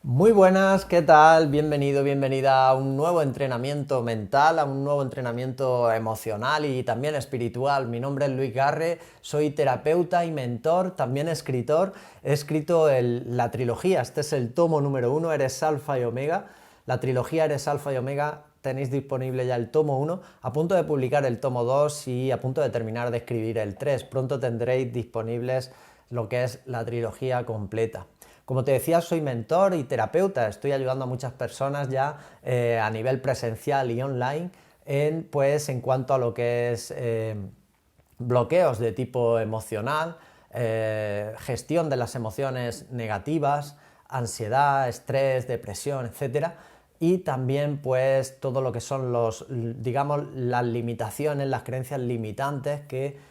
Muy buenas, ¿qué tal? Bienvenido, bienvenida a un nuevo entrenamiento mental, a un nuevo entrenamiento emocional y también espiritual. Mi nombre es Luis Garre, soy terapeuta y mentor, también escritor. He escrito la trilogía, este es el tomo número 1, Eres Alfa y Omega. La trilogía Eres Alfa y Omega, tenéis disponible ya el tomo 1, a punto de publicar el tomo 2 y a punto de terminar de escribir el 3. Pronto tendréis disponibles lo que es la trilogía completa. Como te decía, soy mentor y terapeuta, estoy ayudando a muchas personas ya a nivel presencial y online en cuanto a lo que es bloqueos de tipo emocional, gestión de las emociones negativas, ansiedad, estrés, depresión, etcétera. Y también pues todo lo que son digamos, las limitaciones, las creencias limitantes que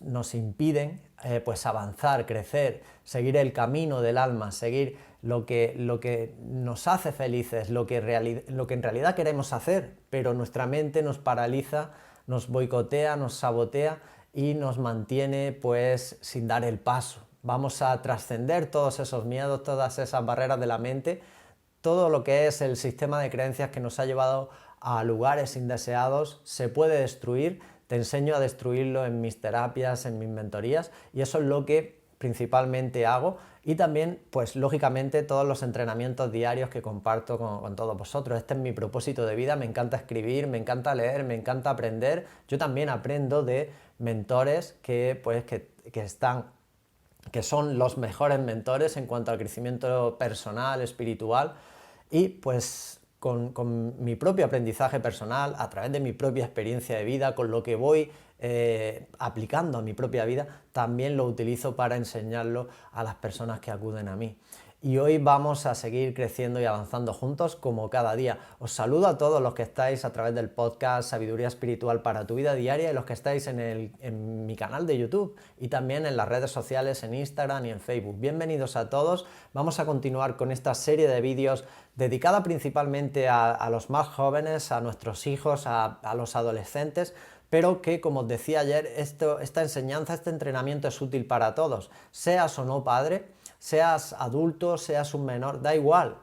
nos impiden pues avanzar, crecer, seguir el camino del alma, seguir lo que nos hace felices, lo que en realidad queremos hacer, pero nuestra mente nos paraliza, nos boicotea, nos sabotea y nos mantiene pues sin dar el paso. Vamos a trascender todos esos miedos, todas esas barreras de la mente, todo lo que es el sistema de creencias que nos ha llevado a lugares indeseados se puede destruir. Te enseño a destruirlo en mis terapias, en mis mentorías, y eso es lo que principalmente hago. Y también, pues lógicamente, todos los entrenamientos diarios que comparto con todos vosotros. Este es mi propósito de vida, me encanta escribir, me encanta leer, me encanta aprender. Yo también aprendo de mentores que son los mejores mentores en cuanto al crecimiento personal, espiritual, y pues con mi propio aprendizaje personal, a través de mi propia experiencia de vida, con lo que voy aplicando a mi propia vida, también lo utilizo para enseñarlo a las personas que acuden a mí. Y hoy vamos a seguir creciendo y avanzando juntos como cada día. Os saludo a todos los que estáis a través del podcast Sabiduría Espiritual para tu Vida Diaria y los que estáis en mi canal de YouTube y también en las redes sociales, en Instagram y en Facebook. Bienvenidos a todos. Vamos a continuar con esta serie de vídeos dedicada principalmente a los más jóvenes, a nuestros hijos, a los adolescentes, pero que, como os decía ayer, esta enseñanza, este entrenamiento es útil para todos, seas o no padre, seas adulto, seas un menor, da igual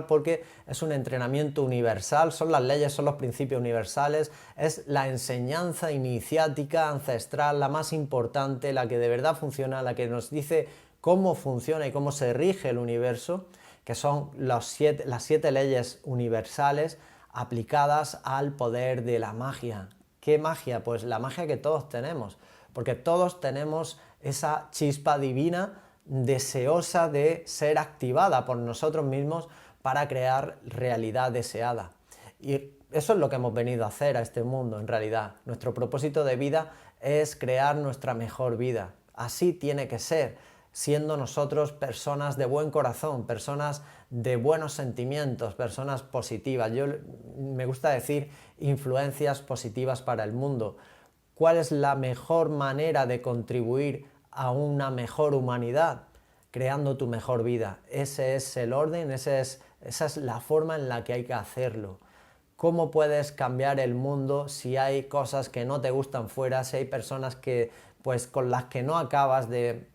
porque es un entrenamiento universal, son las leyes, son los principios universales, es la enseñanza iniciática, ancestral, la más importante, la que de verdad funciona, la que nos dice cómo funciona y cómo se rige el universo, que son las siete leyes universales aplicadas al poder de la magia. ¿Qué magia? Pues la magia que todos tenemos, porque todos tenemos esa chispa divina deseosa de ser activada por nosotros mismos para crear realidad deseada. Y eso es lo que hemos venido a hacer a este mundo en realidad. Nuestro propósito de vida es crear nuestra mejor vida. Así tiene que ser, siendo nosotros personas de buen corazón, personas de buenos sentimientos, personas positivas. Me gusta decir influencias positivas para el mundo. ¿Cuál es la mejor manera de contribuir a una mejor humanidad? Creando tu mejor vida. Ese es el orden, esa es la forma en la que hay que hacerlo. ¿Cómo puedes cambiar el mundo si hay cosas que no te gustan fuera, si hay personas pues, con las que no acabas de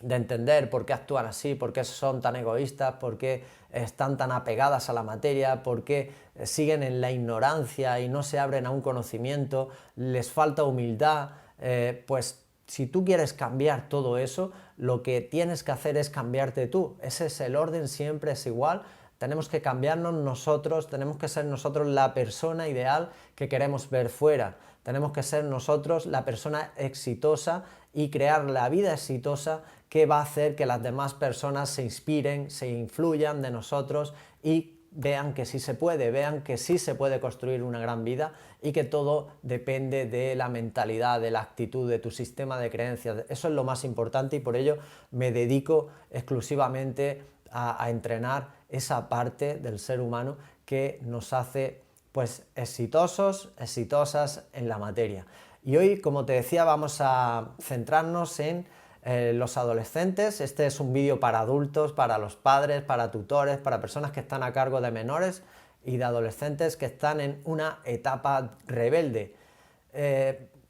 entender por qué actúan así, por qué son tan egoístas, por qué están tan apegadas a la materia, por qué siguen en la ignorancia y no se abren a un conocimiento, les falta humildad? Pues si tú quieres cambiar todo eso, lo que tienes que hacer es cambiarte tú. Ese es el orden, siempre es igual. Tenemos que cambiarnos nosotros, tenemos que ser nosotros la persona ideal que queremos ver fuera. Tenemos que ser nosotros la persona exitosa y crear la vida exitosa que va a hacer que las demás personas se inspiren, se influyan de nosotros y vean que sí se puede, vean que sí se puede construir una gran vida y que todo depende de la mentalidad, de la actitud, de tu sistema de creencias. Eso es lo más importante y por ello me dedico exclusivamente a entrenar esa parte del ser humano que nos hace pues exitosos, exitosas en la materia. Y hoy, como te decía, vamos a centrarnos en los adolescentes. Este es un vídeo para adultos, para los padres, para tutores, para personas que están a cargo de menores y de adolescentes que están en una etapa rebelde.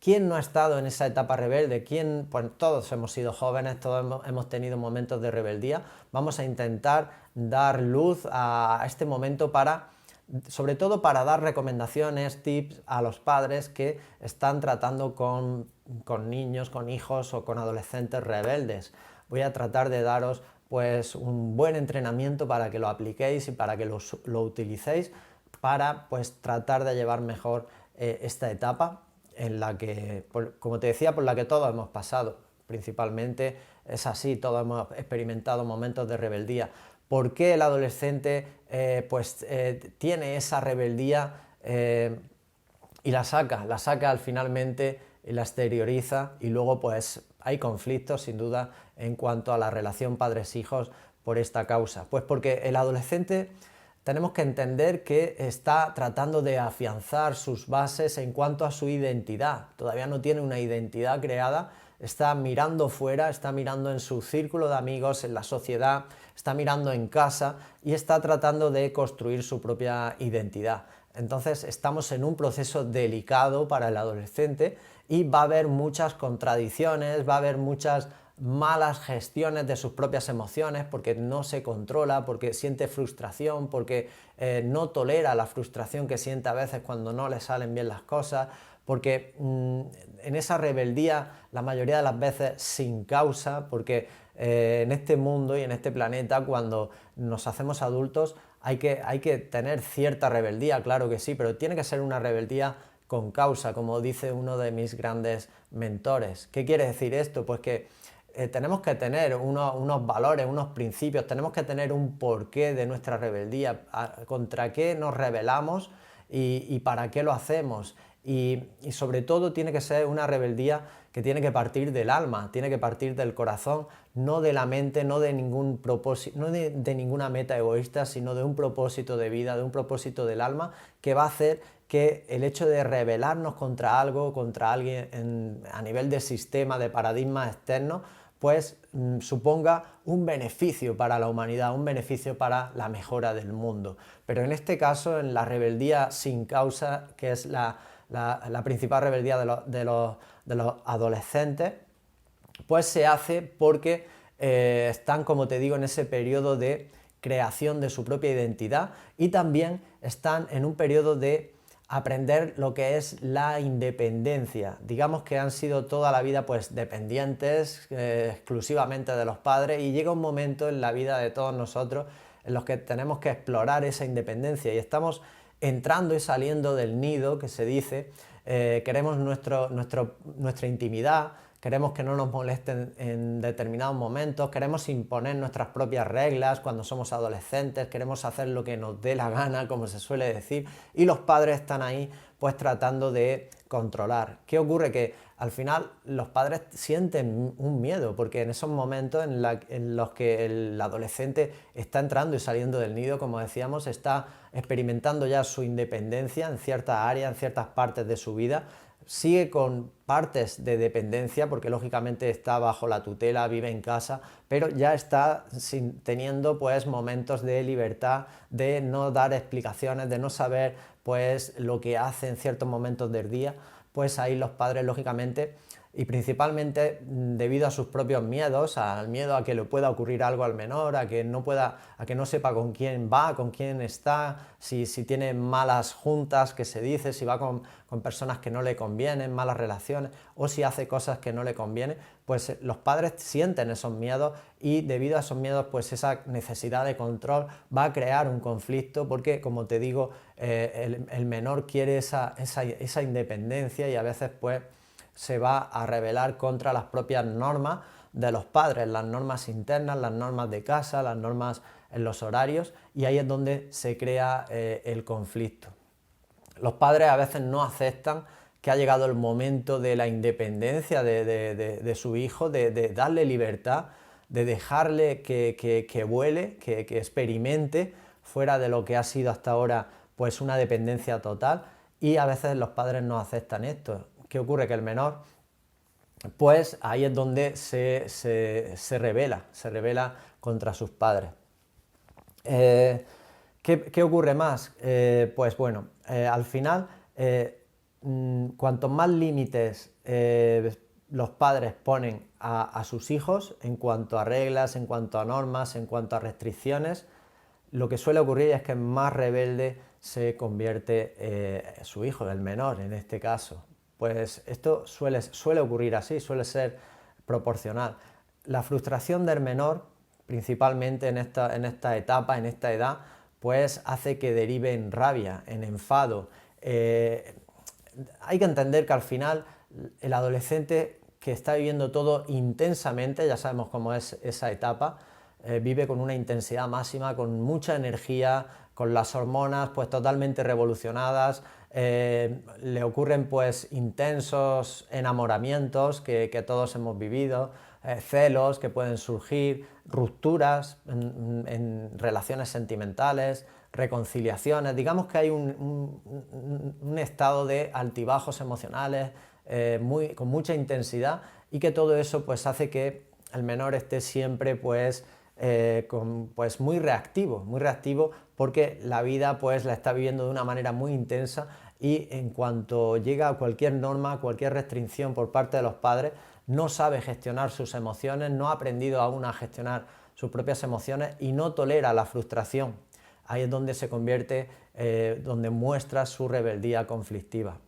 ¿Quién no ha estado en esa etapa rebelde? ¿Quién? Pues todos hemos sido jóvenes, todos hemos tenido momentos de rebeldía. Vamos a intentar dar luz a este momento sobre todo para dar recomendaciones, tips a los padres que están tratando con niños, con hijos o con adolescentes rebeldes. Voy a tratar de daros pues un buen entrenamiento para que lo apliquéis y para que lo utilicéis para pues tratar de llevar mejor esta etapa en la que, como te decía, por la que todos hemos pasado. Principalmente es así, todos hemos experimentado momentos de rebeldía. ¿Por qué el adolescente tiene esa rebeldía y la saca finalmente y la exterioriza, y luego pues hay conflictos sin duda en cuanto a la relación padres-hijos por esta causa? Pues porque el adolescente tenemos que entender que está tratando de afianzar sus bases en cuanto a su identidad. Todavía no tiene una identidad creada, está mirando fuera, está mirando en su círculo de amigos, en la sociedad, está mirando en casa y está tratando de construir su propia identidad. Entonces estamos en un proceso delicado para el adolescente y va a haber muchas contradicciones, va a haber muchas malas gestiones de sus propias emociones porque no se controla, porque siente frustración, porque no tolera la frustración que siente a veces cuando no le salen bien las cosas, porque en esa rebeldía la mayoría de las veces sin causa, porque en este mundo y en este planeta cuando nos hacemos adultos hay que tener cierta rebeldía, claro que sí, pero tiene que ser una rebeldía con causa, como dice uno de mis grandes mentores. ¿Qué quiere decir esto? Pues que tenemos que tener unos valores, unos principios, tenemos que tener un porqué de nuestra rebeldía, contra qué nos rebelamos y para qué lo hacemos. Y sobre todo tiene que ser una rebeldía que tiene que partir del alma, tiene que partir del corazón, no de la mente, no de ningún propósito, no de ninguna meta egoísta, sino de un propósito de vida, de un propósito del alma que va a hacer que el hecho de rebelarnos contra algo, contra alguien a nivel de sistema, de paradigma externo, pues suponga un beneficio para la humanidad, un beneficio para la mejora del mundo. Pero en este caso, en la rebeldía sin causa, que es la principal rebeldía de los adolescentes, pues se hace porque están, como te digo, en ese periodo de creación de su propia identidad y también están en un periodo de aprender lo que es la independencia. Digamos que han sido toda la vida pues dependientes exclusivamente de los padres y llega un momento en la vida de todos nosotros en los que tenemos que explorar esa independencia y estamos entrando y saliendo del nido, que se dice, queremos nuestra intimidad, queremos que no nos molesten en determinados momentos, queremos imponer nuestras propias reglas cuando somos adolescentes, queremos hacer lo que nos dé la gana, como se suele decir, y los padres están ahí pues tratando de controlar. ¿Qué ocurre? Que al final los padres sienten un miedo, porque en esos momentos en los que el adolescente está entrando y saliendo del nido, como decíamos, está experimentando ya su independencia en ciertas áreas, en ciertas partes de su vida, sigue con partes de dependencia porque lógicamente está bajo la tutela, vive en casa, pero ya está teniendo pues momentos de libertad, de no dar explicaciones, de no saber pues lo que hace en ciertos momentos del día. Pues ahí los padres lógicamente y principalmente debido a sus propios miedos, al miedo a que le pueda ocurrir algo al menor, a que no sepa con quién va, con quién está, si tiene malas juntas que se dice, si va con personas que no le convienen, malas relaciones, o si hace cosas que no le convienen, pues los padres sienten esos miedos y debido a esos miedos, pues esa necesidad de control va a crear un conflicto porque, como te digo, el menor quiere esa independencia y a veces pues se va a rebelar contra las propias normas de los padres, las normas internas, las normas de casa, las normas en los horarios, y ahí es donde se crea el conflicto. Los padres a veces no aceptan que ha llegado el momento de la independencia de su hijo, de darle libertad, de dejarle que vuele, que experimente fuera de lo que ha sido hasta ahora pues una dependencia total, y a veces los padres no aceptan esto. ¿Qué ocurre? Que el menor, pues ahí es donde se rebela contra sus padres. ¿Qué ocurre más? Pues bueno, al final cuanto más límites los padres ponen a sus hijos en cuanto a reglas, en cuanto a normas, en cuanto a restricciones, lo que suele ocurrir es que más rebelde se convierte su hijo, el menor en este caso. Pues esto suele ocurrir así, suele ser proporcional. La frustración del menor, principalmente en esta etapa, en esta edad, pues hace que derive en rabia, en enfado. Hay que entender que al final el adolescente que está viviendo todo intensamente, ya sabemos cómo es esa etapa, vive con una intensidad máxima, con mucha energía, con las hormonas pues totalmente revolucionadas, le ocurren pues intensos enamoramientos que todos hemos vivido, celos que pueden surgir, rupturas en relaciones sentimentales, reconciliaciones, digamos que hay un estado de altibajos emocionales con mucha intensidad y que todo eso pues hace que el menor esté siempre pues muy reactivo porque la vida pues la está viviendo de una manera muy intensa y en cuanto llega a cualquier norma, cualquier restricción por parte de los padres, no sabe gestionar sus emociones, no ha aprendido aún a gestionar sus propias emociones y no tolera la frustración. Ahí es donde se convierte, donde muestra su rebeldía conflictiva.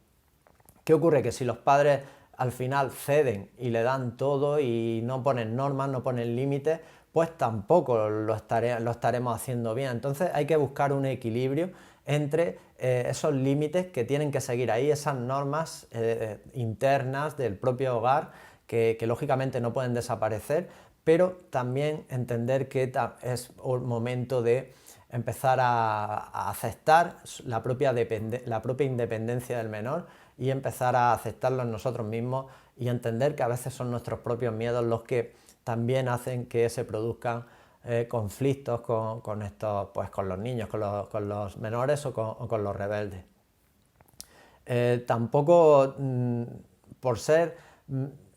¿Qué ocurre? Que si los padres al final ceden y le dan todo y no ponen normas, no ponen límites, pues tampoco lo estaremos haciendo bien. Entonces hay que buscar un equilibrio entre esos límites que tienen que seguir ahí, esas normas internas del propio hogar que lógicamente no pueden desaparecer, pero también entender que es un momento de empezar a aceptar la propia independencia del menor y empezar a aceptarlo en nosotros mismos y entender que a veces son nuestros propios miedos los que también hacen que se produzcan conflictos con estos, pues, con los niños, con los menores o con los rebeldes. Tampoco por ser,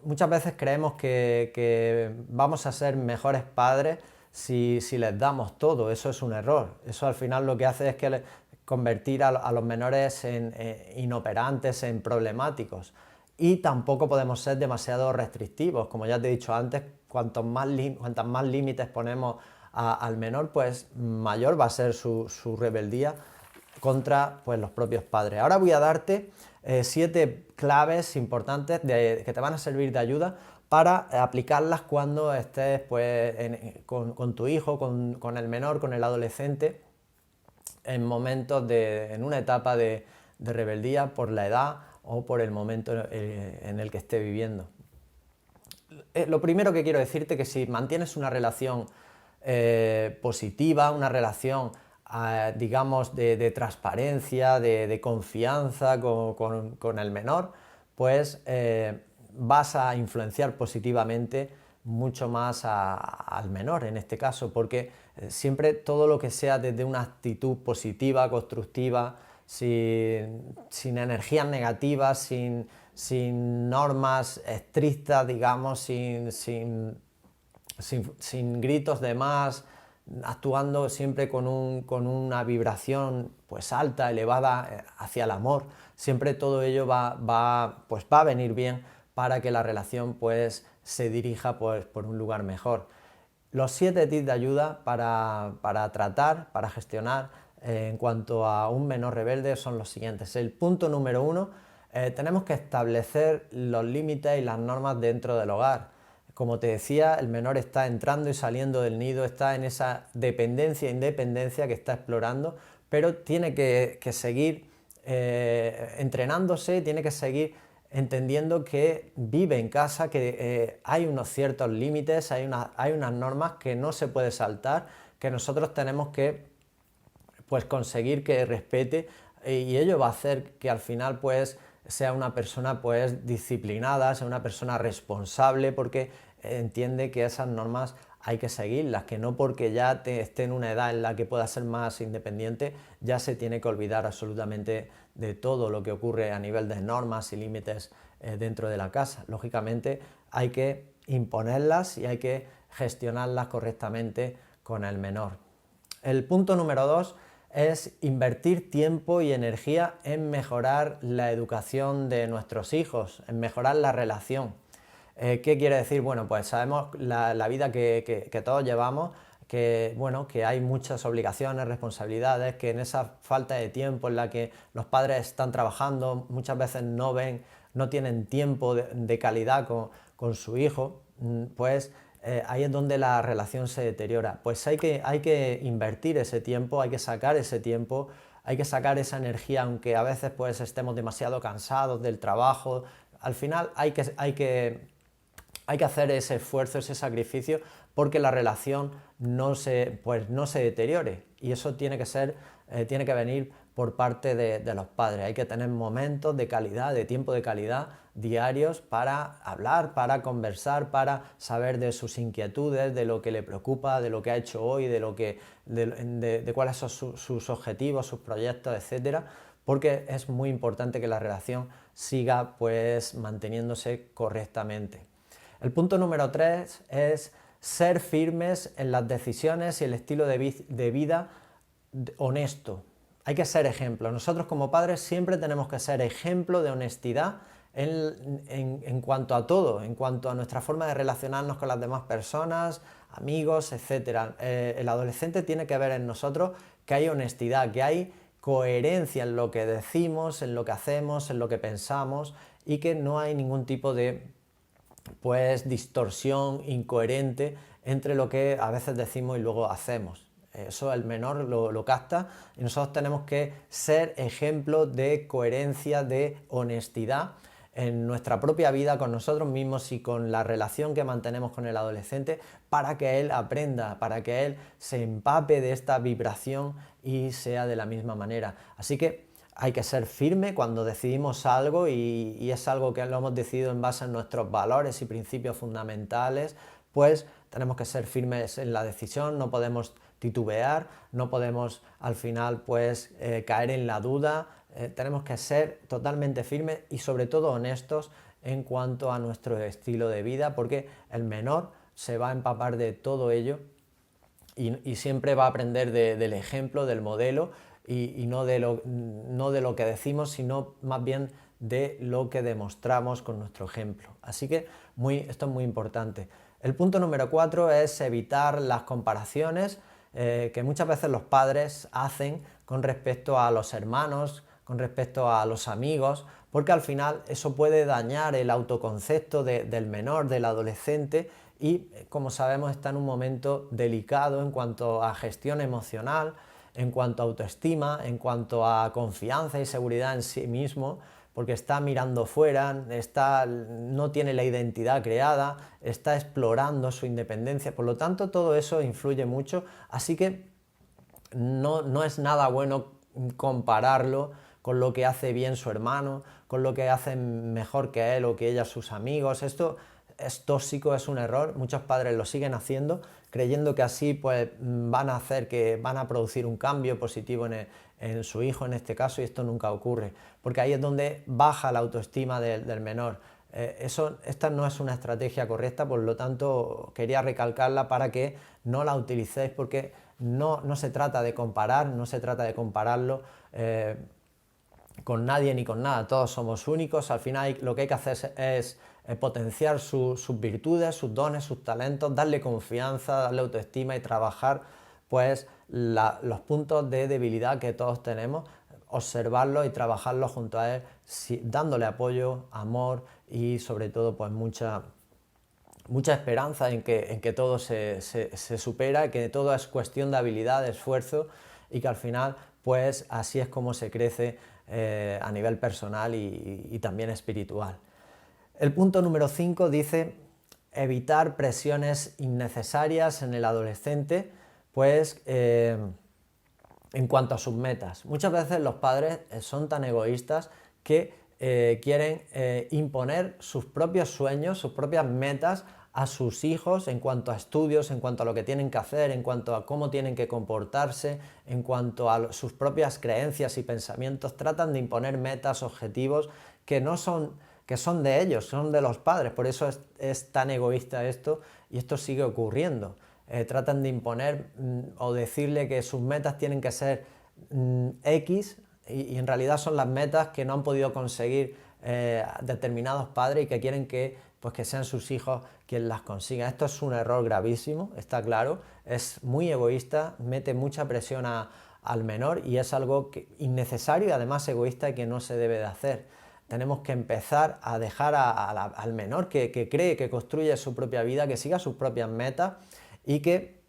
muchas veces creemos que vamos a ser mejores padres si les damos todo. Eso es un error. Eso al final lo que hace es que convertir a los menores en inoperantes, en problemáticos. Y tampoco podemos ser demasiado restrictivos. Como ya te he dicho antes, cuantas más límites ponemos al menor, pues mayor va a ser su rebeldía contra pues, los propios padres. Ahora voy a darte 7 claves importantes que te van a servir de ayuda para aplicarlas cuando estés pues, con tu hijo, con el menor, con el adolescente, en momentos en una etapa de rebeldía por la edad o por el momento en el que esté viviendo. Lo primero que quiero decirte es que si mantienes una relación positiva, una relación digamos de transparencia, de confianza con el menor, pues vas a influenciar positivamente mucho más al menor en este caso, porque siempre todo lo que sea desde una actitud positiva, constructiva, sin energías negativas, sin normas estrictas, digamos, sin gritos de más, actuando siempre con una vibración pues alta, elevada hacia el amor. Siempre todo ello va a venir bien para que la relación pues se dirija pues, por un lugar mejor. Los 7 tips de ayuda para tratar, para gestionar en cuanto a un menor rebelde son los siguientes. El punto número 1, tenemos que establecer los límites y las normas dentro del hogar. Como te decía, el menor está entrando y saliendo del nido, está en esa dependencia e independencia que está explorando, pero tiene que seguir entrenándose, tiene que seguir entendiendo que vive en casa, que hay unos ciertos límites, hay unas normas que no se puede saltar, que nosotros tenemos que pues, conseguir que respete y ello va a hacer que al final pues, sea una persona pues, disciplinada, sea una persona responsable porque entiende que esas normas hay que seguirlas, que no porque ya esté en una edad en la que pueda ser más independiente, ya se tiene que olvidar absolutamente de todo lo que ocurre a nivel de normas y límites dentro de la casa. Lógicamente hay que imponerlas y hay que gestionarlas correctamente con el menor. El punto número 2, es invertir tiempo y energía en mejorar la educación de nuestros hijos, en mejorar la relación. ¿Qué quiere decir? Bueno, pues sabemos la vida que todos llevamos, bueno, que hay muchas obligaciones, responsabilidades, que en esa falta de tiempo en la que los padres están trabajando, muchas veces no tienen tiempo de calidad con su hijo, pues ahí es donde la relación se deteriora. Pues hay que invertir ese tiempo, hay que sacar ese tiempo, hay que sacar esa energía, aunque a veces pues estemos demasiado cansados del trabajo. Al final hay que hacer ese esfuerzo, ese sacrificio, porque la relación no se deteriore. Y eso tiene que venir por parte de los padres. Hay que tener momentos de calidad, de tiempo de calidad diarios para hablar, para conversar, para saber de sus inquietudes, de lo que le preocupa, de lo que ha hecho hoy, de cuáles son sus objetivos, sus proyectos, etcétera, porque es muy importante que la relación siga pues manteniéndose correctamente. El punto número 3 es ser firmes en las decisiones y el estilo de vida honesto. Hay que ser ejemplo. Nosotros como padres siempre tenemos que ser ejemplo de honestidad en cuanto a todo, en cuanto a nuestra forma de relacionarnos con las demás personas, amigos, etc. El adolescente tiene que ver en nosotros que hay honestidad, que hay coherencia en lo que decimos, en lo que hacemos, en lo que pensamos, y que no hay ningún tipo de distorsión incoherente entre lo que a veces decimos y luego hacemos. Eso el menor lo capta, y nosotros tenemos que ser ejemplo de coherencia, de honestidad en nuestra propia vida, con nosotros mismos y con la relación que mantenemos con el adolescente, para que él aprenda, para que él se empape de esta vibración y sea de la misma manera. Así que hay que ser firme cuando decidimos algo, y es algo que lo hemos decidido en base a nuestros valores y principios fundamentales, pues tenemos que ser firmes en la decisión, no podemos titubear, no podemos al final caer en la duda. Tenemos que ser totalmente firmes y sobre todo honestos en cuanto a nuestro estilo de vida, porque el menor se va a empapar de todo ello y siempre va a aprender del ejemplo, del modelo, y no de lo que decimos, sino más bien de lo que demostramos con nuestro ejemplo. Así que esto es muy importante. El punto número 4 es evitar las comparaciones que muchas veces los padres hacen con respecto a los hermanos, con respecto a los amigos, porque al final eso puede dañar el autoconcepto del menor, del adolescente, y como sabemos está en un momento delicado en cuanto a gestión emocional, en cuanto a autoestima, en cuanto a confianza y seguridad en sí mismo, porque está mirando fuera, no tiene la identidad creada, está explorando su independencia, por lo tanto todo eso influye mucho, así que no es nada bueno compararlo con lo que hace bien su hermano, con lo que hacen mejor que él o que ella sus amigos. Esto es tóxico, es un error, muchos padres lo siguen haciendo, creyendo que así van a producir un cambio positivo en su hijo en este caso, y esto nunca ocurre, porque ahí es donde baja la autoestima del menor. Esta no es una estrategia correcta, por lo tanto quería recalcarla para que no la utilicéis, porque no se trata de comparar, no se trata de compararlo con nadie ni con nada, todos somos únicos. Al final lo que hay que hacer es potenciar sus virtudes, sus dones, sus talentos, darle confianza, darle autoestima y trabajar los puntos de debilidad que todos tenemos, observarlos y trabajarlos junto a él, dándole apoyo, amor y sobre todo mucha esperanza en que todo se supera, que todo es cuestión de habilidad, de esfuerzo, y que al final así es como se crece a nivel personal y también espiritual. El punto número 5 dice evitar presiones innecesarias en el adolescente, en cuanto a sus metas. Muchas veces los padres son tan egoístas que quieren imponer sus propios sueños, sus propias metas a sus hijos en cuanto a estudios, en cuanto a lo que tienen que hacer, en cuanto a cómo tienen que comportarse, en cuanto a sus propias creencias y pensamientos. Tratan de imponer metas, objetivos que son de ellos, son de los padres. Por eso es tan egoísta esto, y esto sigue ocurriendo. Tratan de imponer o decirle que sus metas tienen que ser X y en realidad son las metas que no han podido conseguir determinados padres y que quieren que, pues, que sean sus hijos quienes las consigan. Esto es un error gravísimo, está claro, es muy egoísta, mete mucha presión al menor y es algo innecesario y además egoísta y que no se debe de hacer. Tenemos que empezar a dejar al menor que cree, que construye su propia vida, que siga sus propias metas y que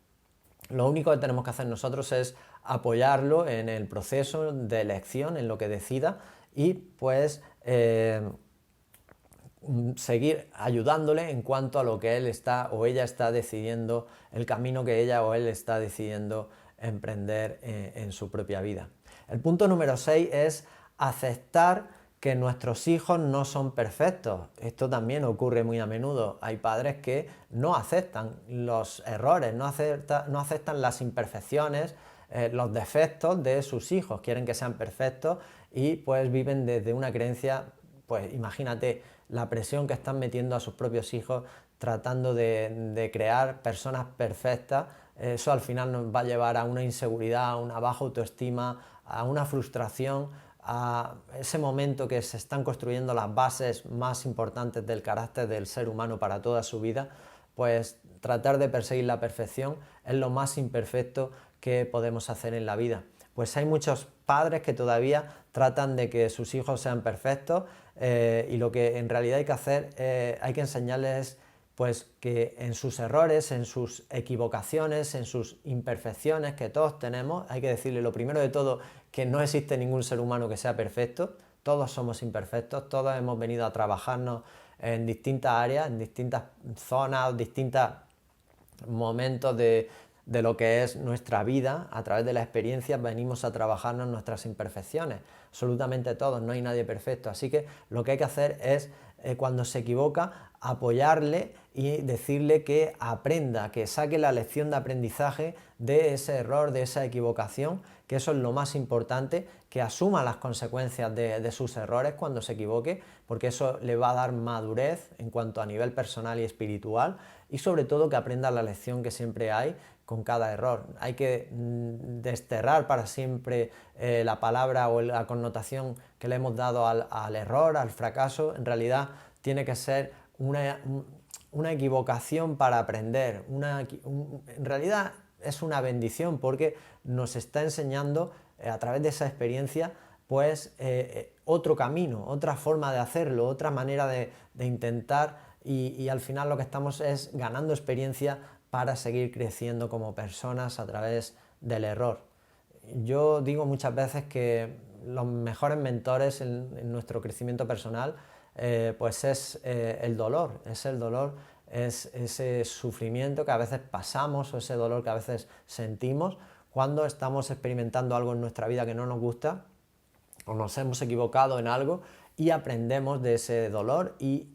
lo único que tenemos que hacer nosotros es apoyarlo en el proceso de elección, en lo que decida y pues seguir ayudándole en cuanto a lo que él está o ella está decidiendo, el camino que ella o él está decidiendo emprender en su propia vida. El punto número 6 es aceptar que nuestros hijos no son perfectos. Esto también ocurre muy a menudo. Hay padres que no aceptan los errores, no aceptan las imperfecciones, los defectos de sus hijos, quieren que sean perfectos y pues viven desde una creencia, pues imagínate la presión que están metiendo a sus propios hijos tratando de crear personas perfectas. Eso al final nos va a llevar a una inseguridad, a una baja autoestima, a una frustración, a ese momento que se están construyendo las bases más importantes del carácter del ser humano para toda su vida, pues tratar de perseguir la perfección es lo más imperfecto que podemos hacer en la vida. Pues hay muchos padres que todavía tratan de que sus hijos sean perfectos y lo que en realidad hay que hacer, hay que enseñarles pues que en sus errores, en sus equivocaciones, en sus imperfecciones que todos tenemos, hay que decirle lo primero de todo que no existe ningún ser humano que sea perfecto, todos somos imperfectos, todos hemos venido a trabajarnos en distintas áreas, en distintas zonas, distintos momentos de lo que es nuestra vida, a través de la experiencia venimos a trabajarnos nuestras imperfecciones, absolutamente todos, no hay nadie perfecto, así que lo que hay que hacer es cuando se equivoca, apoyarle y decirle que aprenda, que saque la lección de aprendizaje de ese error, de esa equivocación, que eso es lo más importante, que asuma las consecuencias de sus errores cuando se equivoque, porque eso le va a dar madurez en cuanto a nivel personal y espiritual, y sobre todo que aprenda la lección que siempre hay con cada error. Hay que desterrar para siempre la palabra o la connotación que le hemos dado al error, al fracaso. En realidad tiene que ser una equivocación para aprender. En realidad es una bendición porque nos está enseñando a través de esa experiencia pues otro camino, otra forma de hacerlo, otra manera de intentar y al final lo que estamos es ganando experiencia para seguir creciendo como personas a través del error. Yo digo muchas veces que los mejores mentores en nuestro crecimiento personal pues es el dolor, es ese sufrimiento que a veces pasamos o ese dolor que a veces sentimos cuando estamos experimentando algo en nuestra vida que no nos gusta o nos hemos equivocado en algo y aprendemos de ese dolor y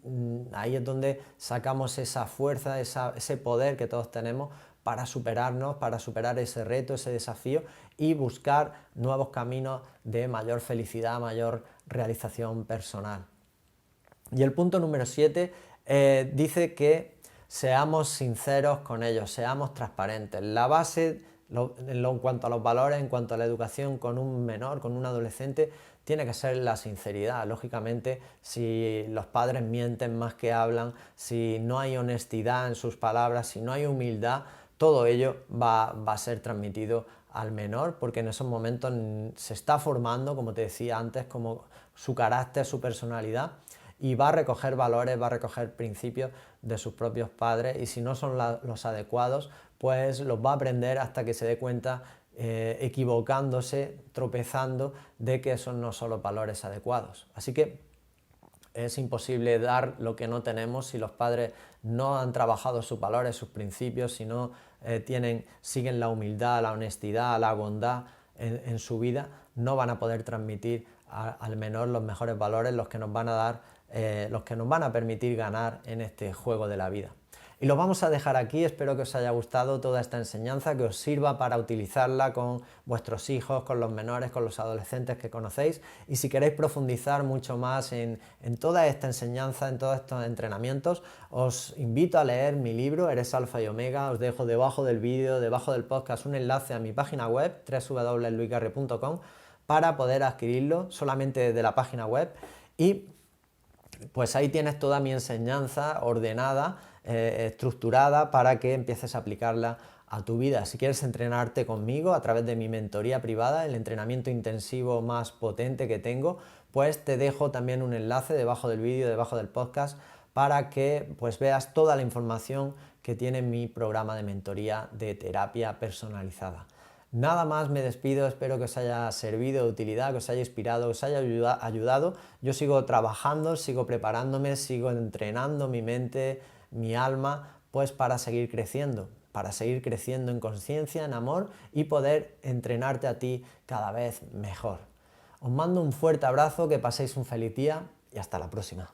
ahí es donde sacamos esa fuerza, ese poder que todos tenemos para superarnos, para superar ese reto, ese desafío y buscar nuevos caminos de mayor felicidad, mayor realización personal. Y el punto número 7 dice que seamos sinceros con ellos, seamos transparentes. La base en cuanto a los valores, en cuanto a la educación con un menor, con un adolescente, tiene que ser la sinceridad. Lógicamente, si los padres mienten más que hablan, si no hay honestidad en sus palabras, si no hay humildad, todo ello va a ser transmitido al menor, porque en esos momentos se está formando, como te decía antes, como su carácter, su personalidad, y va a recoger valores, va a recoger principios de sus propios padres y si no son los adecuados, pues los va a aprender hasta que se dé cuenta, equivocándose, tropezando, de que esos no son los valores adecuados. Así que es imposible dar lo que no tenemos si los padres no han trabajado sus valores, sus principios, si no siguen la humildad, la honestidad, la bondad en su vida, no van a poder transmitir al menor los mejores valores, los que nos van a dar, los que nos van a permitir ganar en este juego de la vida. Y lo vamos a dejar aquí, espero que os haya gustado toda esta enseñanza, que os sirva para utilizarla con vuestros hijos, con los menores, con los adolescentes que conocéis. Y si queréis profundizar mucho más en toda esta enseñanza, en todos estos entrenamientos, os invito a leer mi libro, Eres Alfa y Omega. Os dejo debajo del vídeo, debajo del podcast, un enlace a mi página web, www.luisgarri.com, para poder adquirirlo solamente desde la página web. Y pues ahí tienes toda mi enseñanza ordenada, estructurada, para que empieces a aplicarla a tu vida. Si quieres entrenarte conmigo a través de mi mentoría privada, el entrenamiento intensivo más potente que tengo, pues te dejo también un enlace debajo del vídeo, debajo del podcast, para que pues veas toda la información que tiene mi programa de mentoría de terapia personalizada. Nada más, me despido, espero que os haya servido de utilidad, que os haya inspirado, que os haya ayudado. Yo sigo trabajando, sigo preparándome, sigo entrenando mi mente, mi alma, pues para seguir creciendo en conciencia, en amor, y poder entrenarte a ti cada vez mejor. Os mando un fuerte abrazo, que paséis un feliz día y hasta la próxima.